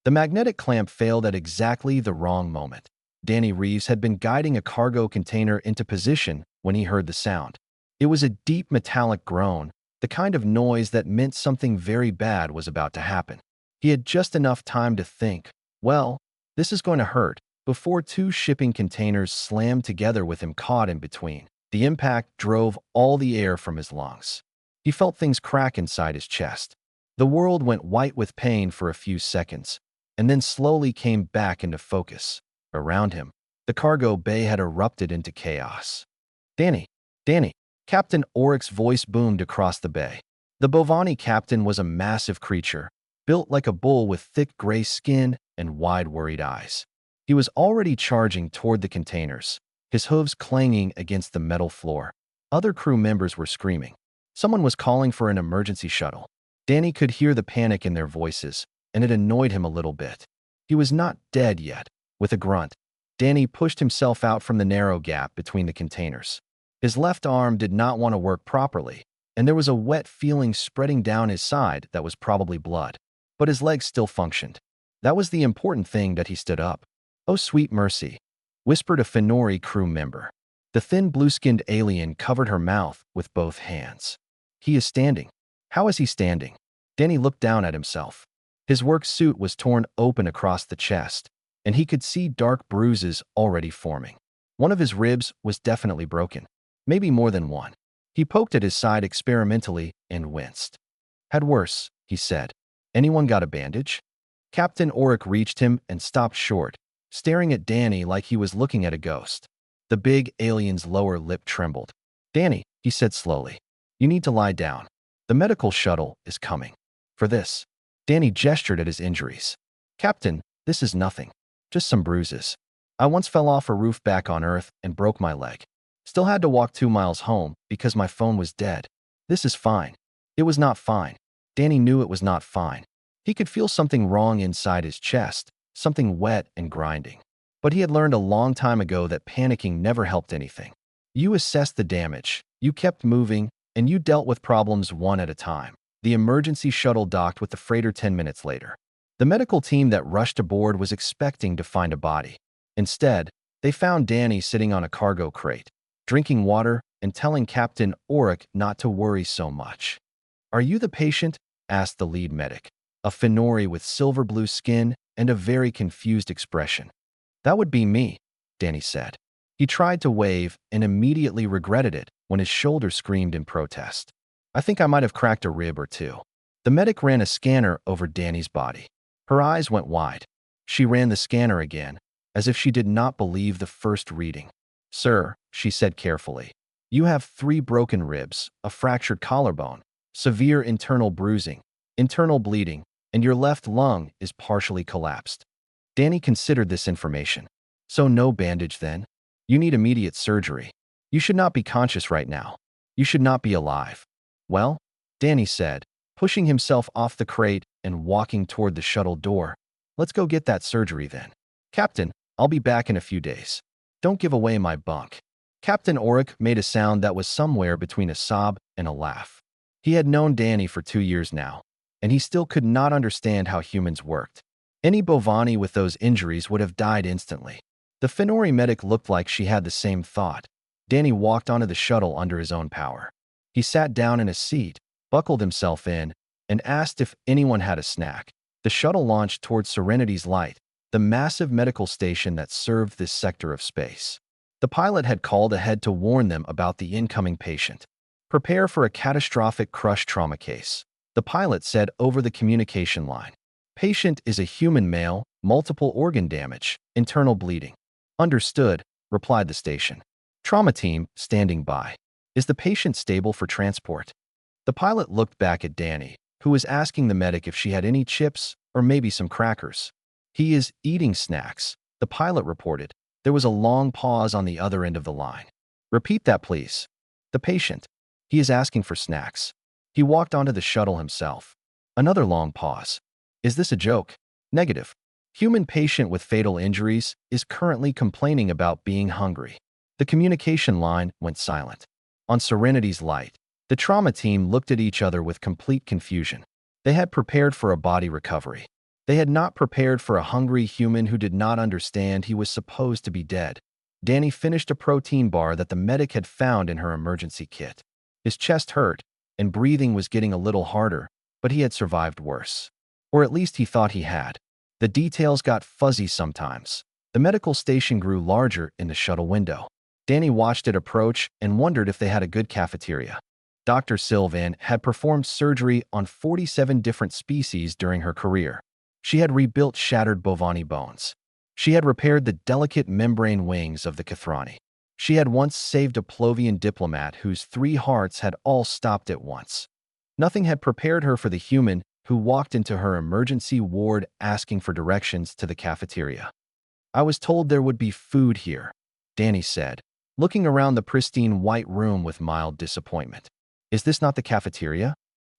The magnetic clamp failed at exactly the wrong moment. Danny Reeves had been guiding a cargo container into position when he heard the sound. It was a deep metallic groan, the kind of noise that meant something very bad was about to happen. He had just enough time to think, well, this is going to hurt, before two shipping containers slammed together with him caught in between. The impact drove all the air from his lungs. He felt things crack inside his chest. The world went white with pain for a few seconds, and then slowly came back into focus. Around him, the cargo bay had erupted into chaos. Danny! Danny! Captain Oryx's voice boomed across the bay. The Bovani captain was a massive creature, built like a bull with thick gray skin and wide, worried eyes. He was already charging toward the containers, his hooves clanging against the metal floor. Other crew members were screaming. Someone was calling for an emergency shuttle. Danny could hear the panic in their voices, and it annoyed him a little bit. He was not dead yet. With a grunt, Danny pushed himself out from the narrow gap between the containers. His left arm did not want to work properly, and there was a wet feeling spreading down his side that was probably blood. But his legs still functioned. That was the important thing, that he stood up. "Oh, sweet mercy," whispered a Fenori crew member. The thin blue-skinned alien covered her mouth with both hands. "He is standing." "How is he standing?" Danny looked down at himself. His work suit was torn open across the chest, and he could see dark bruises already forming. One of his ribs was definitely broken. Maybe more than one. He poked at his side experimentally and winced. "Had worse," he said. "Anyone got a bandage?" Captain Oryx reached him and stopped short, staring at Danny like he was looking at a ghost. The big alien's lower lip trembled. "Danny," he said slowly, "you need to lie down. The medical shuttle is coming." "For this." Danny gestured at his injuries. "Captain, this is nothing. Just some bruises. I once fell off a roof back on Earth and broke my leg. Still had to walk 2 miles home because my phone was dead. This is fine." It was not fine. Danny knew it was not fine. He could feel something wrong inside his chest, something wet and grinding. But he had learned a long time ago that panicking never helped anything. You assessed the damage, you kept moving, and you dealt with problems one at a time. The emergency shuttle docked with the freighter 10 minutes later. The medical team that rushed aboard was expecting to find a body. Instead, they found Danny sitting on a cargo crate, drinking water and telling Captain Oryx not to worry so much. "Are you the patient?" asked the lead medic, a Fenori with silver blue skin and a very confused expression. "That would be me," Danny said. He tried to wave and immediately regretted it when his shoulder screamed in protest. "I think I might have cracked a rib or two." The medic ran a scanner over Danny's body. Her eyes went wide. She ran the scanner again, as if she did not believe the first reading. "Sir," she said carefully, "you have 3 broken ribs, a fractured collarbone, severe internal bruising, internal bleeding, and your left lung is partially collapsed." Danny considered this information. "So no bandage then? You need immediate surgery. You should not be conscious right now. You should not be alive." "Well," Danny said, pushing himself off the crate and walking toward the shuttle door, "let's go get that surgery then. Captain, I'll be back in a few days. Don't give away my bunk." Captain Oryx made a sound that was somewhere between a sob and a laugh. He had known Danny for 2 years now, and he still could not understand how humans worked. Any Bovani with those injuries would have died instantly. The Fenori medic looked like she had the same thought. Danny walked onto the shuttle under his own power. He sat down in a seat, buckled himself in, and asked if anyone had a snack. The shuttle launched toward Serenity's Light, the massive medical station that served this sector of space. The pilot had called ahead to warn them about the incoming patient. "Prepare for a catastrophic crush trauma case," the pilot said over the communication line. "Patient is a human male, multiple organ damage, internal bleeding." "Understood," replied the station. "Trauma team, standing by. Is the patient stable for transport?" The pilot looked back at Danny, who was asking the medic if she had any chips or maybe some crackers. "He is eating snacks," the pilot reported. There was a long pause on the other end of the line. "Repeat that, please." "The patient. He is asking for snacks. He walked onto the shuttle himself." Another long pause. "Is this a joke?" "Negative. Human patient with fatal injuries is currently complaining about being hungry." The communication line went silent. On Serenity's Light, the trauma team looked at each other with complete confusion. They had prepared for a body recovery. They had not prepared for a hungry human who did not understand he was supposed to be dead. Danny finished a protein bar that the medic had found in her emergency kit. His chest hurt, and breathing was getting a little harder, but he had survived worse. Or at least he thought he had. The details got fuzzy sometimes. The medical station grew larger in the shuttle window. Danny watched it approach and wondered if they had a good cafeteria. Dr. Sylvan had performed surgery on 47 different species during her career. She had rebuilt shattered bovani bones. She had repaired the delicate membrane wings of the Kathrani. She had once saved a Plovian diplomat whose 3 hearts had all stopped at once. Nothing had prepared her for the human who walked into her emergency ward asking for directions to the cafeteria. "I was told there would be food here," Danny said, looking around the pristine white room with mild disappointment. "Is this not the cafeteria?"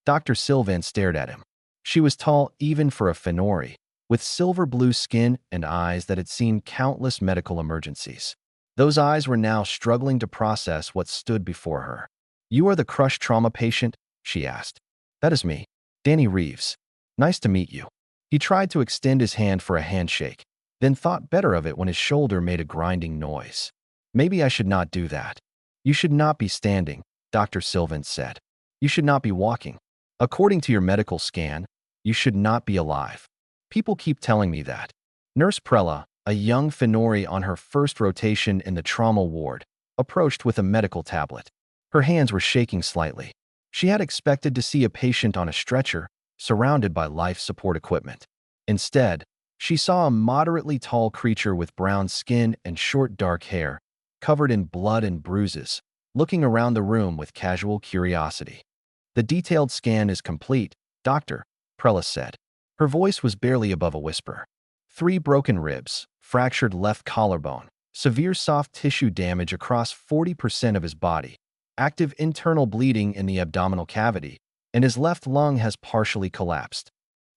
Dr. Sylvan stared at him. She was tall even for a Fenori, with silver-blue skin and eyes that had seen countless medical emergencies. Those eyes were now struggling to process what stood before her. "You are the crushed trauma patient?" she asked. "That is me, Danny Reeves. Nice to meet you." He tried to extend his hand for a handshake, then thought better of it when his shoulder made a grinding noise. "Maybe I should not do that." "You should not be standing," Dr. Sylvan said. "You should not be walking. According to your medical scan, you should not be alive. People keep telling me that." Nurse Prella, a young Fenori on her first rotation in the trauma ward, approached with a medical tablet. Her hands were shaking slightly. She had expected to see a patient on a stretcher, surrounded by life support equipment. Instead, she saw a moderately tall creature with brown skin and short dark hair, covered in blood and bruises, looking around the room with casual curiosity. "The detailed scan is complete, Doctor," Prella said. Her voice was barely above a whisper. 3 broken ribs, fractured left collarbone, severe soft tissue damage across 40% of his body, active internal bleeding in the abdominal cavity, and his left lung has partially collapsed.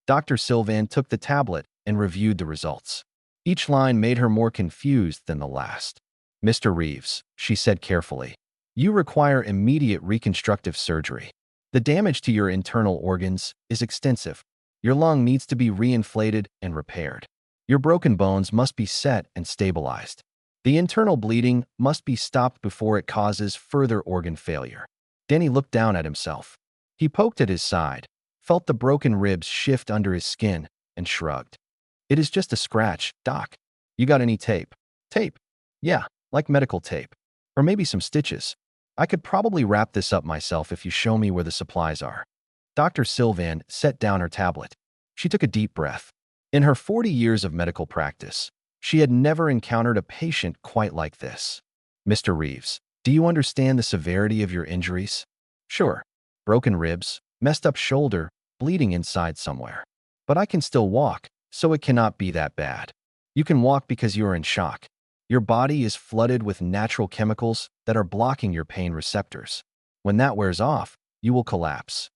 Dr. Sylvan took the tablet and reviewed the results. Each line made her more confused than the last. "Mr. Reeves," she said carefully, "you require immediate reconstructive surgery. The damage to your internal organs is extensive. Your lung needs to be reinflated and repaired. Your broken bones must be set and stabilized. The internal bleeding must be stopped before it causes further organ failure." Danny looked down at himself. He poked at his side, felt the broken ribs shift under his skin, and shrugged. "It is just a scratch, Doc. You got any tape?" "Tape? Yeah, like medical tape. Or maybe some stitches. I could probably wrap this up myself if you show me where the supplies are." Dr. Sylvan set down her tablet. She took a deep breath. In her 40 years of medical practice, she had never encountered a patient quite like this. "Mr. Reeves, do you understand the severity of your injuries?" "Sure. Broken ribs, messed up shoulder, bleeding inside somewhere. But I can still walk, so it cannot be that bad. You can walk because you are in shock. Your body is flooded with natural chemicals that are blocking your pain receptors. When that wears off, you will collapse."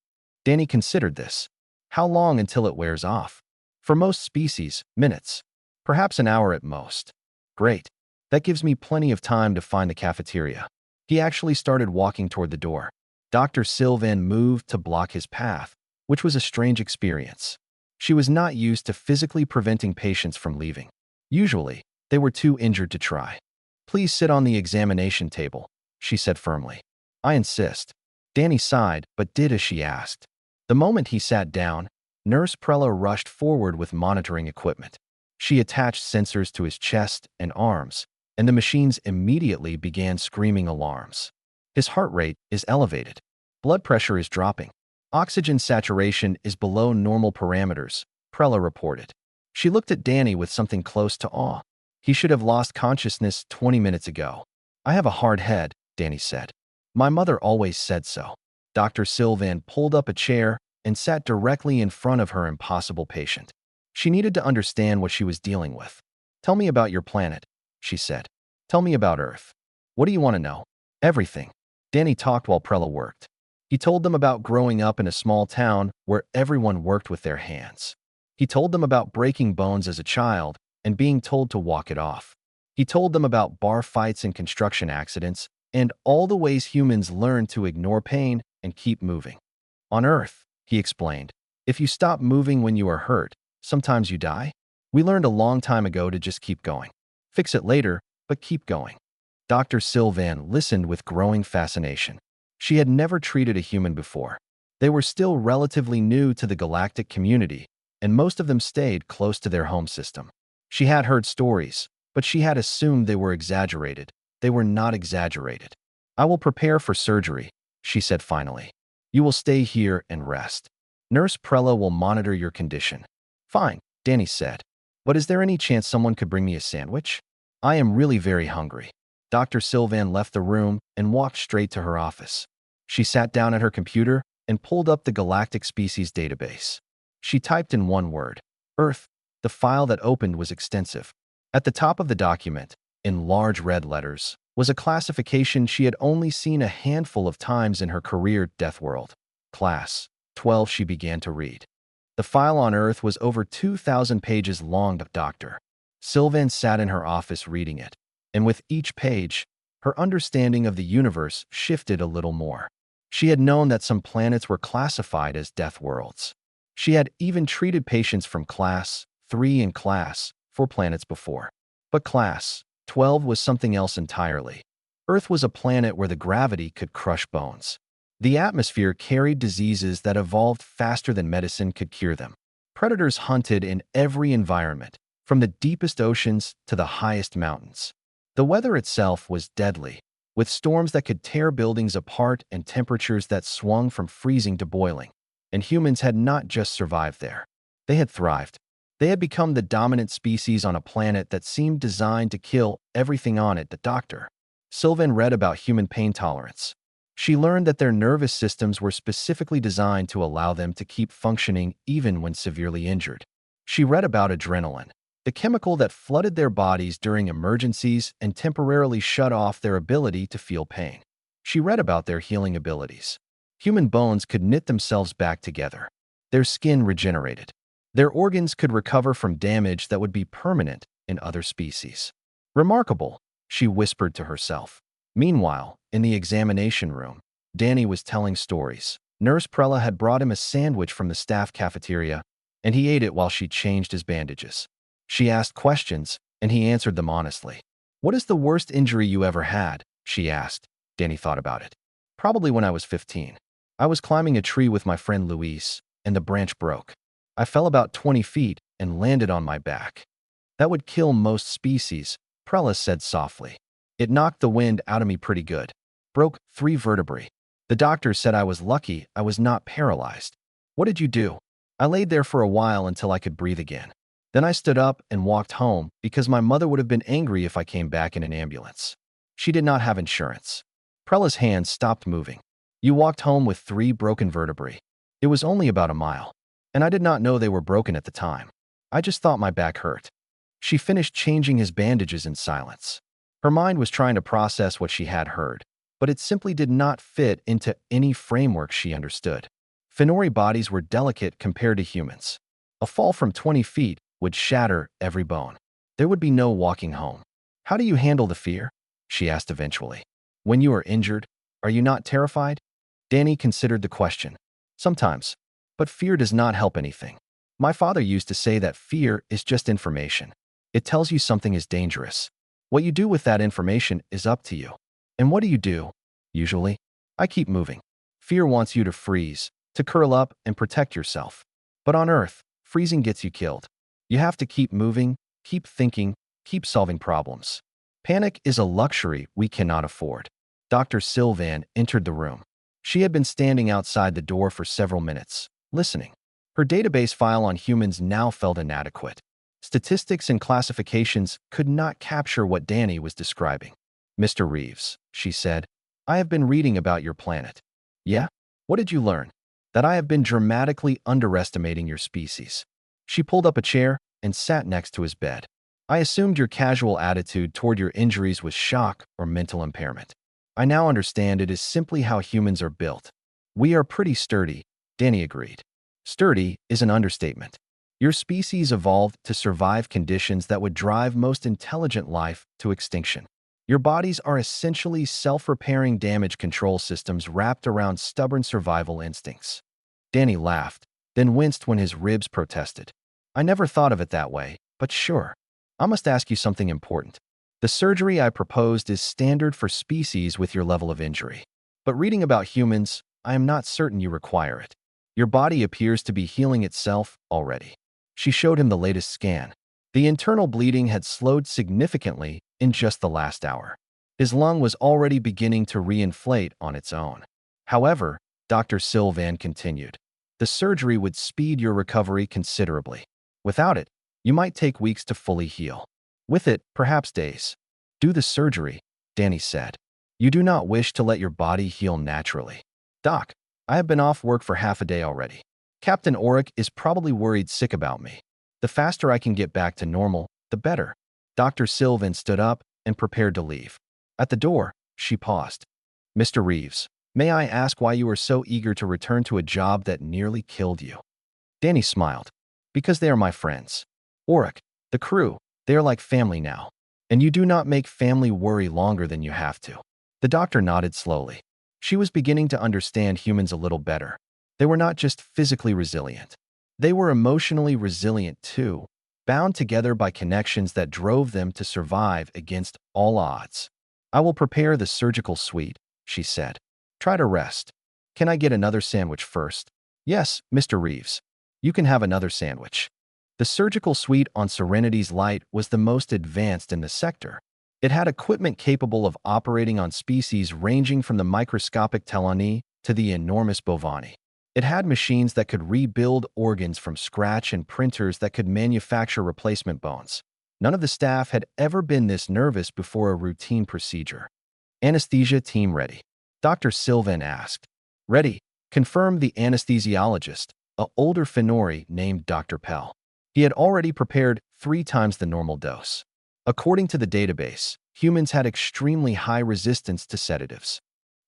Danny considered this. How long until it wears off? For most species, minutes. Perhaps an hour at most. Great. That gives me plenty of time to find the cafeteria. He actually started walking toward the door. Dr. Sylvan moved to block his path, which was a strange experience. She was not used to physically preventing patients from leaving. Usually, they were too injured to try. "Please sit on the examination table," she said firmly. "I insist." Danny sighed, but did as she asked. The moment he sat down, Nurse Prella rushed forward with monitoring equipment. She attached sensors to his chest and arms, and the machines immediately began screaming alarms. His heart rate is elevated. Blood pressure is dropping. Oxygen saturation is below normal parameters, Prella reported. She looked at Danny with something close to awe. "He should have lost consciousness 20 minutes ago." "I have a hard head," Danny said. "My mother always said so." Dr. Sylvan pulled up a chair and sat directly in front of her impossible patient. She needed to understand what she was dealing with. "Tell me about your planet," she said. "Tell me about Earth. What do you want to know?" "Everything." Danny talked while Prella worked. He told them about growing up in a small town where everyone worked with their hands. He told them about breaking bones as a child and being told to walk it off. He told them about bar fights and construction accidents and all the ways humans learn to ignore pain and keep moving. "On Earth," he explained, "if you stop moving when you are hurt, Sometimes you die. We learned a long time ago to just keep going. Fix it later, but keep going. Dr. Sylvan listened with growing fascination. She had never treated a human before. They were still relatively new to the galactic community, and most of them stayed close to their home system. She had heard stories, but she had assumed they were exaggerated. They were not exaggerated. I will prepare for surgery, she said finally. You will stay here and rest. Nurse Prella will monitor your condition. Fine, Danny said. But is there any chance someone could bring me a sandwich? I am really very hungry. Dr. Sylvan left the room and walked straight to her office. She sat down at her computer and pulled up the Galactic Species database. She typed in one word, Earth. The file that opened was extensive. At the top of the document, in large red letters, was a classification she had only seen a handful of times in her career, Deathworld. Class 12. She began to read. The file on Earth was over 2,000 pages long. Dr. Sylvan sat in her office reading it, and with each page, her understanding of the universe shifted a little more. She had known that some planets were classified as deathworlds. She had even treated patients from Class 3 and Class 4 planets before. But Class 12 was something else entirely. Earth was a planet where the gravity could crush bones. The atmosphere carried diseases that evolved faster than medicine could cure them. Predators hunted in every environment, from the deepest oceans to the highest mountains. The weather itself was deadly, with storms that could tear buildings apart and temperatures that swung from freezing to boiling. And humans had not just survived there. They had thrived. They had become the dominant species on a planet that seemed designed to kill everything on it. The Dr. Sylvan read about human pain tolerance. She learned that their nervous systems were specifically designed to allow them to keep functioning even when severely injured. She read about adrenaline, the chemical that flooded their bodies during emergencies and temporarily shut off their ability to feel pain. She read about their healing abilities. Human bones could knit themselves back together. Their skin regenerated. Their organs could recover from damage that would be permanent in other species. Remarkable, she whispered to herself. Meanwhile, in the examination room, Danny was telling stories. Nurse Prella had brought him a sandwich from the staff cafeteria, and he ate it while she changed his bandages. She asked questions, and he answered them honestly. What is the worst injury you ever had? She asked. Danny thought about it. Probably when I was 15. I was climbing a tree with my friend Luis, and the branch broke. I fell about 20 feet and landed on my back. That would kill most species, Prella said softly. It knocked the wind out of me pretty good. Broke 3 vertebrae. The doctor said I was lucky I was not paralyzed. What did you do? I laid there for a while until I could breathe again. Then I stood up and walked home because my mother would have been angry if I came back in an ambulance. She did not have insurance. Prella's hands stopped moving. You walked home with 3 broken vertebrae. It was only about a mile, and I did not know they were broken at the time. I just thought my back hurt. She finished changing his bandages in silence. Her mind was trying to process what she had heard, but it simply did not fit into any framework she understood. Fenori bodies were delicate compared to humans. A fall from 20 feet would shatter every bone. There would be no walking home. How do you handle the fear? She asked eventually. When you are injured, are you not terrified? Danny considered the question. Sometimes, but fear does not help anything. My father used to say that fear is just information. It tells you something is dangerous. What you do with that information is up to you. And what do you do? Usually, I keep moving. Fear wants you to freeze, to curl up and protect yourself. But on Earth, freezing gets you killed. You have to keep moving, keep thinking, keep solving problems. Panic is a luxury we cannot afford. Dr. Sylvan entered the room. She had been standing outside the door for several minutes, listening. Her database file on humans now felt inadequate. Statistics and classifications could not capture what Danny was describing. Mr. Reeves, she said, I have been reading about your planet. Yeah? What did you learn? That I have been dramatically underestimating your species. She pulled up a chair and sat next to his bed. I assumed your casual attitude toward your injuries was shock or mental impairment. I now understand it is simply how humans are built. We are pretty sturdy, Danny agreed. Sturdy is an understatement. Your species evolved to survive conditions that would drive most intelligent life to extinction. Your bodies are essentially self-repairing damage control systems wrapped around stubborn survival instincts. Danny laughed, then winced when his ribs protested. I never thought of it that way, but sure. I must ask you something important. The surgery I proposed is standard for species with your level of injury. But reading about humans, I am not certain you require it. Your body appears to be healing itself already. She showed him the latest scan. The internal bleeding had slowed significantly in just the last hour. His lung was already beginning to reinflate on its own. However, Dr. Sylvan continued, the surgery would speed your recovery considerably. Without it, you might take weeks to fully heal. With it, perhaps days. Do the surgery, Danny said. You do not wish to let your body heal naturally. Doc, I have been off work for half a day already. Captain Auric is probably worried sick about me. The faster I can get back to normal, the better. Dr. Sylvan stood up and prepared to leave. At the door, she paused. Mr. Reeves, may I ask why you are so eager to return to a job that nearly killed you? Danny smiled. Because they are my friends. Auric, the crew, they are like family now. And you do not make family worry longer than you have to. The doctor nodded slowly. She was beginning to understand humans a little better. They were not just physically resilient. They were emotionally resilient too, bound together by connections that drove them to survive against all odds. I will prepare the surgical suite, she said. Try to rest. Can I get another sandwich first? Yes, Mr. Reeves. You can have another sandwich. The surgical suite on Serenity's Light was the most advanced in the sector. It had equipment capable of operating on species ranging from the microscopic Telani to the enormous Bovani. It had machines that could rebuild organs from scratch and printers that could manufacture replacement bones. None of the staff had ever been this nervous before a routine procedure. Anesthesia team ready? Dr. Sylvan asked. Ready, confirmed the anesthesiologist, an older Finori named Dr. Pell. He had already prepared 3 times the normal dose. According to the database, humans had extremely high resistance to sedatives.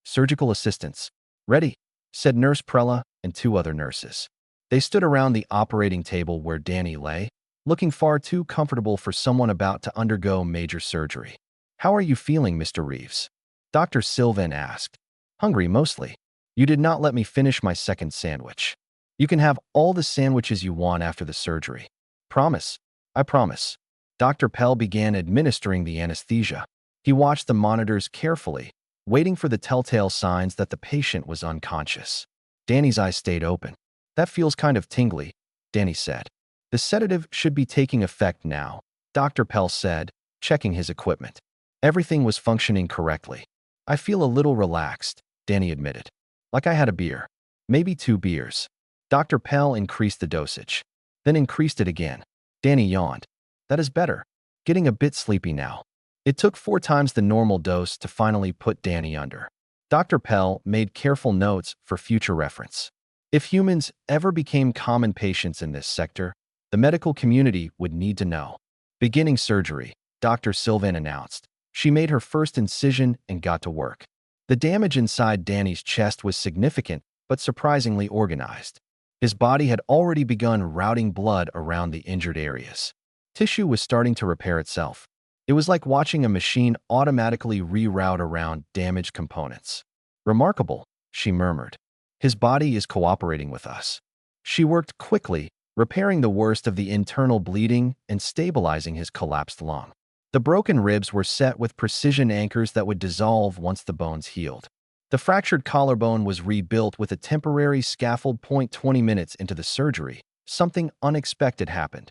Surgical assistants. Ready, said Nurse Prella and 2 other nurses. They stood around the operating table where Danny lay, looking far too comfortable for someone about to undergo major surgery. How are you feeling, Mr. Reeves? Dr. Sylvan asked. Hungry mostly. You did not let me finish my second sandwich. You can have all the sandwiches you want after the surgery. Promise. I promise. Dr. Pell began administering the anesthesia. He watched the monitors carefully, waiting for the telltale signs that the patient was unconscious. Danny's eyes stayed open. That feels kind of tingly, Danny said. The sedative should be taking effect now, Dr. Pell said, checking his equipment. Everything was functioning correctly. I feel a little relaxed, Danny admitted. Like I had a beer. Maybe 2 beers. Dr. Pell increased the dosage. Then increased it again. Danny yawned. That is better. Getting a bit sleepy now. It took 4 times the normal dose to finally put Danny under. Dr. Pell made careful notes for future reference. If humans ever became common patients in this sector, the medical community would need to know. Beginning surgery, Dr. Sylvan announced. She made her first incision and got to work. The damage inside Danny's chest was significant, but surprisingly organized. His body had already begun routing blood around the injured areas. Tissue was starting to repair itself. It was like watching a machine automatically reroute around damaged components. Remarkable, she murmured. His body is cooperating with us. She worked quickly, repairing the worst of the internal bleeding and stabilizing his collapsed lung. The broken ribs were set with precision anchors that would dissolve once the bones healed. The fractured collarbone was rebuilt with a temporary scaffold. 20 minutes into the surgery, something unexpected happened.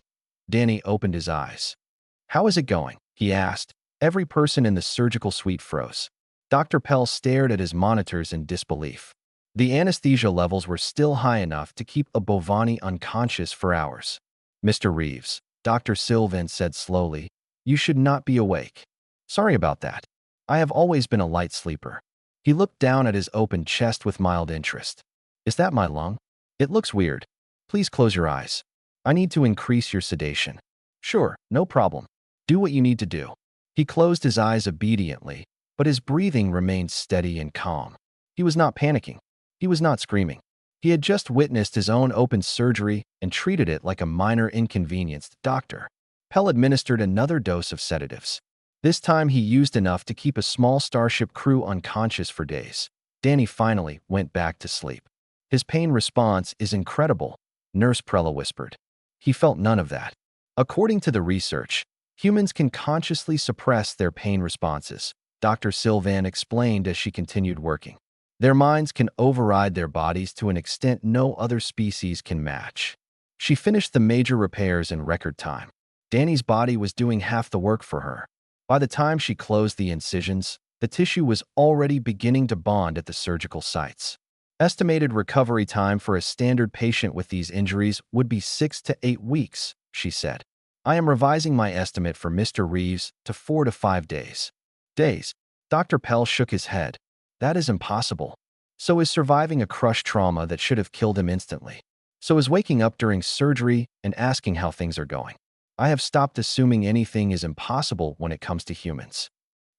Danny opened his eyes. How is it going? He asked. Every person in the surgical suite froze. Dr. Pell stared at his monitors in disbelief. The anesthesia levels were still high enough to keep a Bovani unconscious for hours. Mr. Reeves, Dr. Sylvan said slowly, you should not be awake. Sorry about that. I have always been a light sleeper. He looked down at his open chest with mild interest. Is that my lung? It looks weird. Please close your eyes. I need to increase your sedation. Sure, no problem. Do what you need to do. He closed his eyes obediently, but his breathing remained steady and calm. He was not panicking. He was not screaming. He had just witnessed his own open surgery and treated it like a minor inconvenience. Dr. Pell administered another dose of sedatives. This time he used enough to keep a small starship crew unconscious for days. Danny finally went back to sleep. His pain response is incredible, Nurse Prella whispered. He felt none of that. According to the research, humans can consciously suppress their pain responses, Dr. Sylvan explained as she continued working. Their minds can override their bodies to an extent no other species can match. She finished the major repairs in record time. Danny's body was doing half the work for her. By the time she closed the incisions, the tissue was already beginning to bond at the surgical sites. Estimated recovery time for a standard patient with these injuries would be 6 to 8 weeks, she said. I am revising my estimate for Mr. Reeves to 4 to 5 days. Days? Dr. Pell shook his head. That is impossible. So is surviving a crush trauma that should have killed him instantly. So is waking up during surgery and asking how things are going. I have stopped assuming anything is impossible when it comes to humans.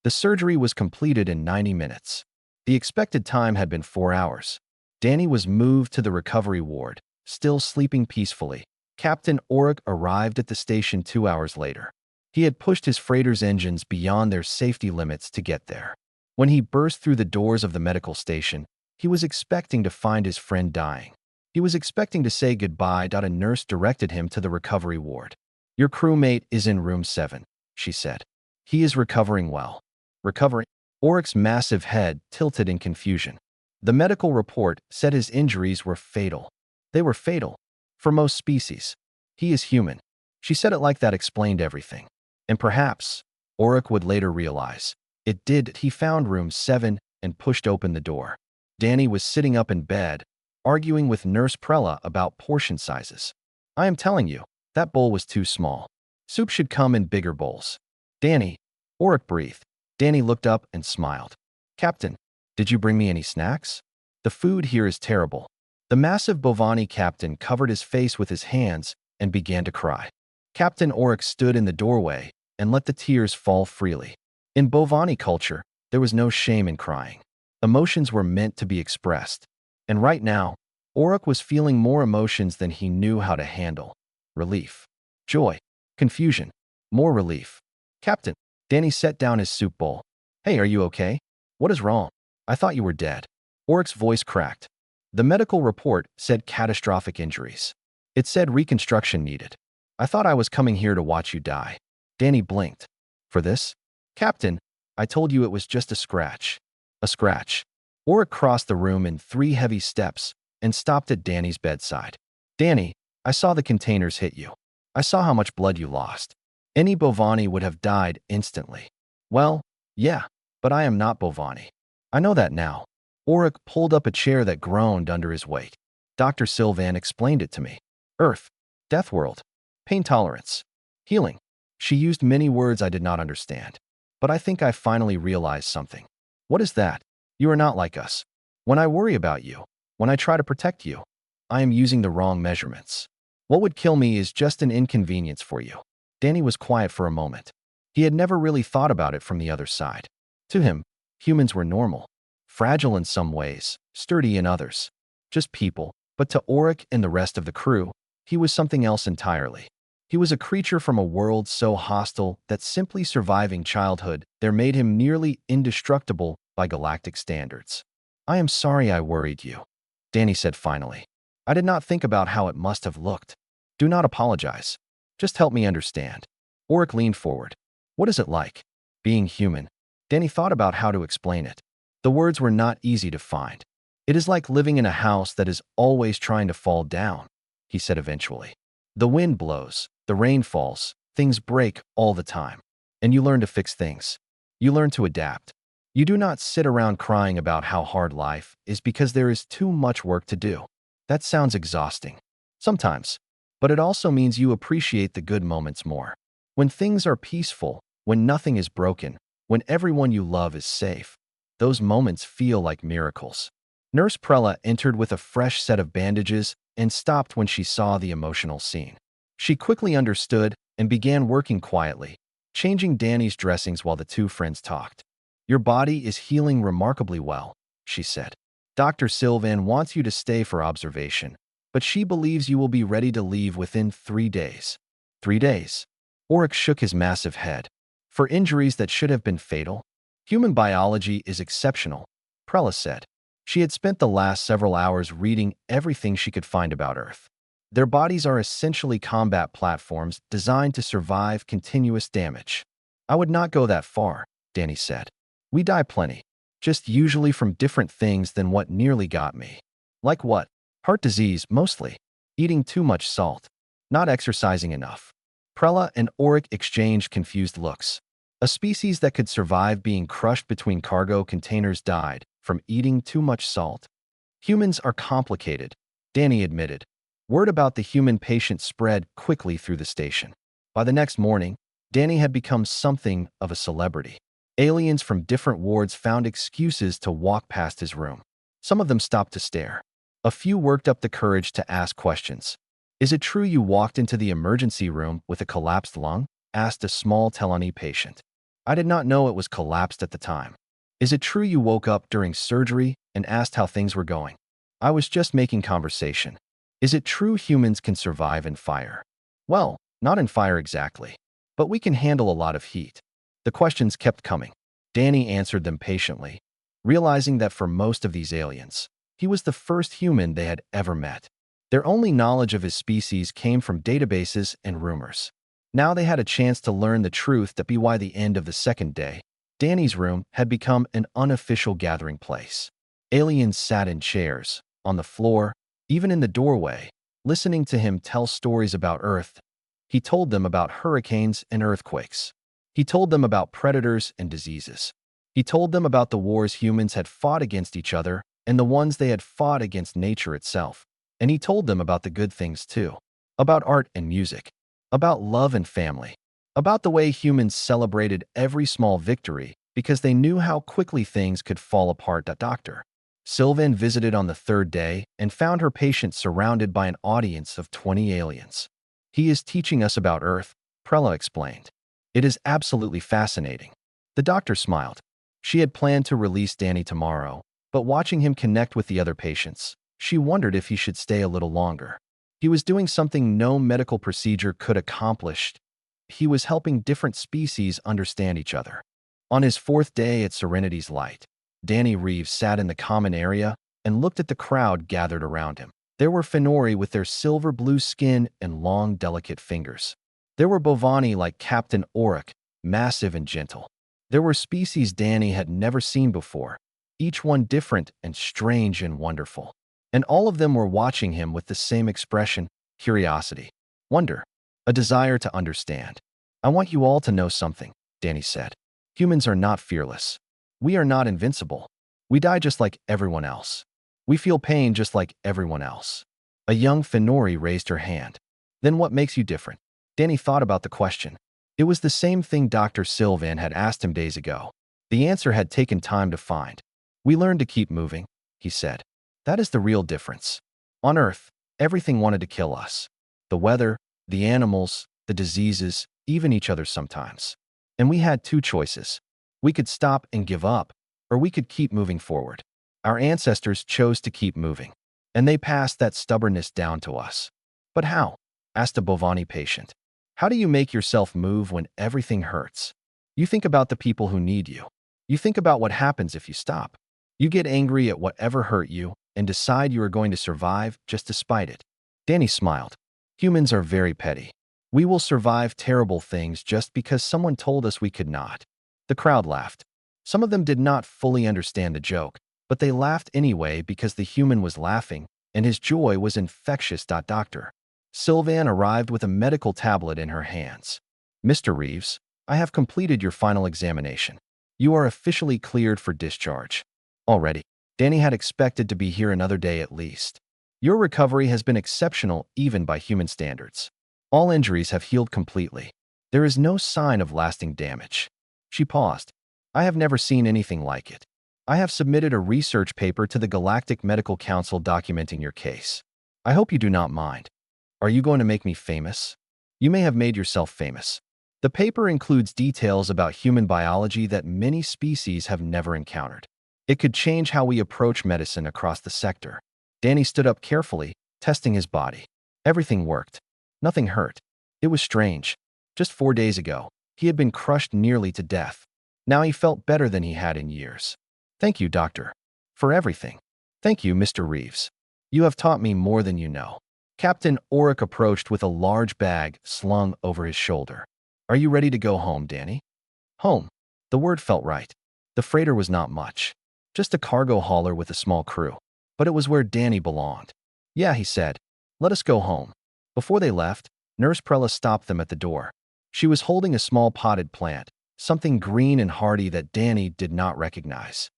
The surgery was completed in 90 minutes. The expected time had been 4 hours. Danny was moved to the recovery ward, still sleeping peacefully. Captain Orc arrived at the station 2 hours later. He had pushed his freighter's engines beyond their safety limits to get there. When he burst through the doors of the medical station, he was expecting to find his friend dying. He was expecting to say goodbye. A nurse directed him to the recovery ward. Your crewmate is in room 7, she said. He is recovering well. Recovering? Oric's massive head tilted in confusion. The medical report said his injuries were fatal. They were fatal. For most species. He is human. She said it like that explained everything. And perhaps, Oric would later realize, it did. He found room 7 and pushed open the door. Danny was sitting up in bed, arguing with Nurse Prella about portion sizes. I am telling you, that bowl was too small. Soup should come in bigger bowls. Danny, Oric breathed. Danny looked up and smiled. Captain, did you bring me any snacks? The food here is terrible. The massive Bovani captain covered his face with his hands and began to cry. Captain Oric stood in the doorway and let the tears fall freely. In Bovani culture, there was no shame in crying. Emotions were meant to be expressed. And right now, Oric was feeling more emotions than he knew how to handle. Relief, joy, confusion, more relief. Captain, Danny set down his soup bowl. Hey, are you okay? What is wrong? I thought you were dead. Oric's voice cracked. The medical report said catastrophic injuries. It said reconstruction needed. I thought I was coming here to watch you die. Danny blinked. For this? Captain, I told you it was just a scratch. A scratch. Oric crossed the room in 3 heavy steps and stopped at Danny's bedside. Danny, I saw the containers hit you. I saw how much blood you lost. Any Bovani would have died instantly. Well, yeah, but I am not Bovani. I know that now. Oric pulled up a chair that groaned under his weight. Dr. Sylvan explained it to me. Earth, deathworld, pain tolerance, healing. She used many words I did not understand. But I think I finally realized something. What is that? You are not like us. When I worry about you, when I try to protect you, I am using the wrong measurements. What would kill me is just an inconvenience for you. Danny was quiet for a moment. He had never really thought about it from the other side. To him, humans were normal. Fragile in some ways, sturdy in others. Just people. But to Oric and the rest of the crew, he was something else entirely. He was a creature from a world so hostile that simply surviving childhood there made him nearly indestructible by galactic standards. I am sorry I worried you, Danny said finally. I did not think about how it must have looked. Do not apologize. Just help me understand. Oric leaned forward. What is it like? Being human. Danny thought about how to explain it. The words were not easy to find. It is like living in a house that is always trying to fall down, he said eventually. The wind blows, the rain falls, things break all the time. And you learn to fix things. You learn to adapt. You do not sit around crying about how hard life is because there is too much work to do. That sounds exhausting. Sometimes. But it also means you appreciate the good moments more. When things are peaceful, when nothing is broken, when everyone you love is safe, those moments feel like miracles. Nurse Prella entered with a fresh set of bandages and stopped when she saw the emotional scene. She quickly understood and began working quietly, changing Danny's dressings while the two friends talked. Your body is healing remarkably well, she said. Dr. Sylvan wants you to stay for observation, but she believes you will be ready to leave within 3 days. 3 days? Oric shook his massive head. For injuries that should have been fatal? Human biology is exceptional, Prella said. She had spent the last several hours reading everything she could find about Earth. Their bodies are essentially combat platforms designed to survive continuous damage. I would not go that far, Danny said. We die plenty, just usually from different things than what nearly got me. Like what? Heart disease, mostly. Eating too much salt. Not exercising enough. Prella and Auric exchanged confused looks. A species that could survive being crushed between cargo containers died from eating too much salt. Humans are complicated, Danny admitted. Word about the human patient spread quickly through the station. By the next morning, Danny had become something of a celebrity. Aliens from different wards found excuses to walk past his room. Some of them stopped to stare. A few worked up the courage to ask questions. Is it true you walked into the emergency room with a collapsed lung? Asked a small Telani patient. I did not know it was collapsed at the time. Is it true you woke up during surgery and asked how things were going? I was just making conversation. Is it true humans can survive in fire? Well, not in fire exactly, but we can handle a lot of heat. The questions kept coming. Danny answered them patiently, realizing that for most of these aliens, he was the first human they had ever met. Their only knowledge of his species came from databases and rumors. Now they had a chance to learn the truth that by the end of the second day, Danny's room had become an unofficial gathering place. Aliens sat in chairs, on the floor, even in the doorway, listening to him tell stories about Earth. He told them about hurricanes and earthquakes. He told them about predators and diseases. He told them about the wars humans had fought against each other and the ones they had fought against nature itself. And he told them about the good things too. About art and music. About love and family. About the way humans celebrated every small victory because they knew how quickly things could fall apart. Dr. Sylvan visited on the third day and found her patient surrounded by an audience of 20 aliens. He is teaching us about Earth, Prella explained. It is absolutely fascinating. The doctor smiled. She had planned to release Danny tomorrow, but watching him connect with the other patients, she wondered if he should stay a little longer. He was doing something no medical procedure could accomplish. He was helping different species understand each other. On his fourth day at Serenity's Light, Danny Reeves sat in the common area and looked at the crowd gathered around him. There were Fenori with their silver-blue skin and long, delicate fingers. There were Bovani like Captain Auric, massive and gentle. There were species Danny had never seen before, each one different and strange and wonderful. And all of them were watching him with the same expression, curiosity, wonder, a desire to understand. I want you all to know something, Danny said. Humans are not fearless. We are not invincible. We die just like everyone else. We feel pain just like everyone else. A young Fenori raised her hand. Then what makes you different? Danny thought about the question. It was the same thing Dr. Sylvan had asked him days ago. The answer had taken time to find. We learned to keep moving, he said. That is the real difference. On Earth, everything wanted to kill us. The weather, the animals, the diseases, even each other sometimes. And we had two choices. We could stop and give up, or we could keep moving forward. Our ancestors chose to keep moving, and they passed that stubbornness down to us. But how? Asked a Bovani patient. How do you make yourself move when everything hurts? You think about the people who need you. You think about what happens if you stop. You get angry at whatever hurt you and decide you are going to survive just despite it. Danny smiled. Humans are very petty. We will survive terrible things just because someone told us we could not. The crowd laughed. Some of them did not fully understand the joke, but they laughed anyway because the human was laughing, and his joy was infectious. Dr. Sylvan arrived with a medical tablet in her hands. Mr. Reeves, I have completed your final examination. You are officially cleared for discharge. Already, Danny had expected to be here another day at least. Your recovery has been exceptional even by human standards. All injuries have healed completely. There is no sign of lasting damage. She paused. I have never seen anything like it. I have submitted a research paper to the Galactic Medical Council documenting your case. I hope you do not mind. Are you going to make me famous? You may have made yourself famous. The paper includes details about human biology that many species have never encountered. It could change how we approach medicine across the sector. Danny stood up carefully, testing his body. Everything worked. Nothing hurt. It was strange. Just 4 days ago, he had been crushed nearly to death. Now he felt better than he had in years. Thank you, doctor. For everything. Thank you, Mr. Reeves. You have taught me more than you know. Captain Oric approached with a large bag slung over his shoulder. Are you ready to go home, Danny? Home. The word felt right. The freighter was not much. Just a cargo hauler with a small crew. But it was where Danny belonged. Yeah, he said. Let us go home. Before they left, Nurse Prella stopped them at the door. She was holding a small potted plant, something green and hardy that Danny did not recognize.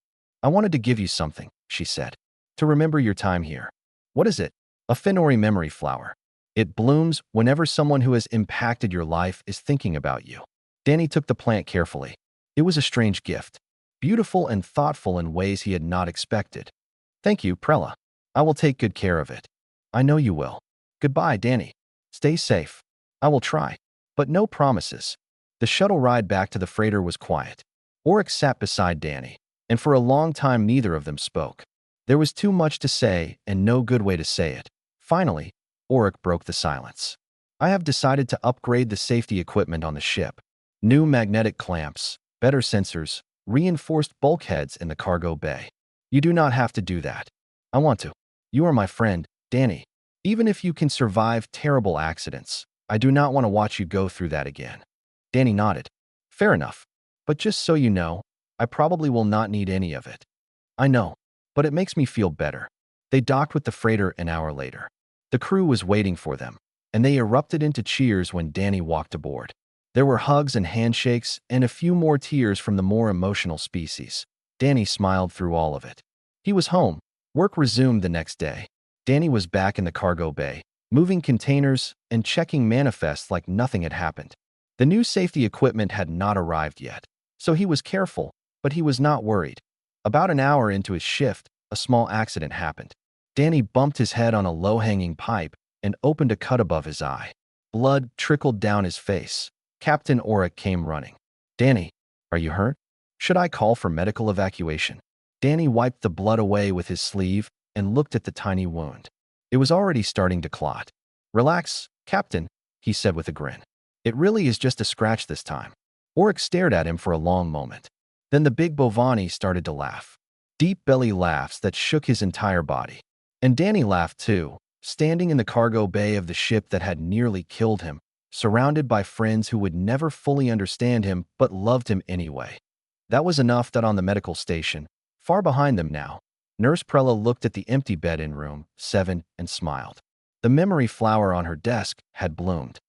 I wanted to give you something, she said, to remember your time here. What is it? A Finori memory flower. It blooms whenever someone who has impacted your life is thinking about you. Danny took the plant carefully. It was a strange gift, beautiful and thoughtful in ways he had not expected. Thank you, Prella. I will take good care of it. I know you will. Goodbye, Danny. Stay safe. I will try. But no promises. The shuttle ride back to the freighter was quiet. Oric sat beside Danny, and for a long time neither of them spoke. There was too much to say and no good way to say it. Finally, Oric broke the silence. I have decided to upgrade the safety equipment on the ship. New magnetic clamps, better sensors, reinforced bulkheads in the cargo bay. You do not have to do that. I want to. You are my friend, Danny. Even if you can survive terrible accidents, I do not want to watch you go through that again. Danny nodded. Fair enough. But just so you know, I probably will not need any of it. I know, but it makes me feel better. They docked with the freighter an hour later. The crew was waiting for them, and they erupted into cheers when Danny walked aboard. There were hugs and handshakes and a few more tears from the more emotional species. Danny smiled through all of it. He was home. Work resumed the next day. Danny was back in the cargo bay, moving containers and checking manifests like nothing had happened. The new safety equipment had not arrived yet, so he was careful, but he was not worried. About an hour into his shift, a small accident happened. Danny bumped his head on a low-hanging pipe and opened a cut above his eye. Blood trickled down his face. Captain Oric came running. Danny, are you hurt? Should I call for medical evacuation? Danny wiped the blood away with his sleeve and looked at the tiny wound. It was already starting to clot. Relax, Captain, he said with a grin. It really is just a scratch this time. Oric stared at him for a long moment. Then the big Bovani started to laugh. Deep belly laughs that shook his entire body. And Danny laughed too, standing in the cargo bay of the ship that had nearly killed him, surrounded by friends who would never fully understand him but loved him anyway. That was enough that on the medical station, far behind them now, Nurse Prella looked at the empty bed in room 7 and smiled. The memory flower on her desk had bloomed.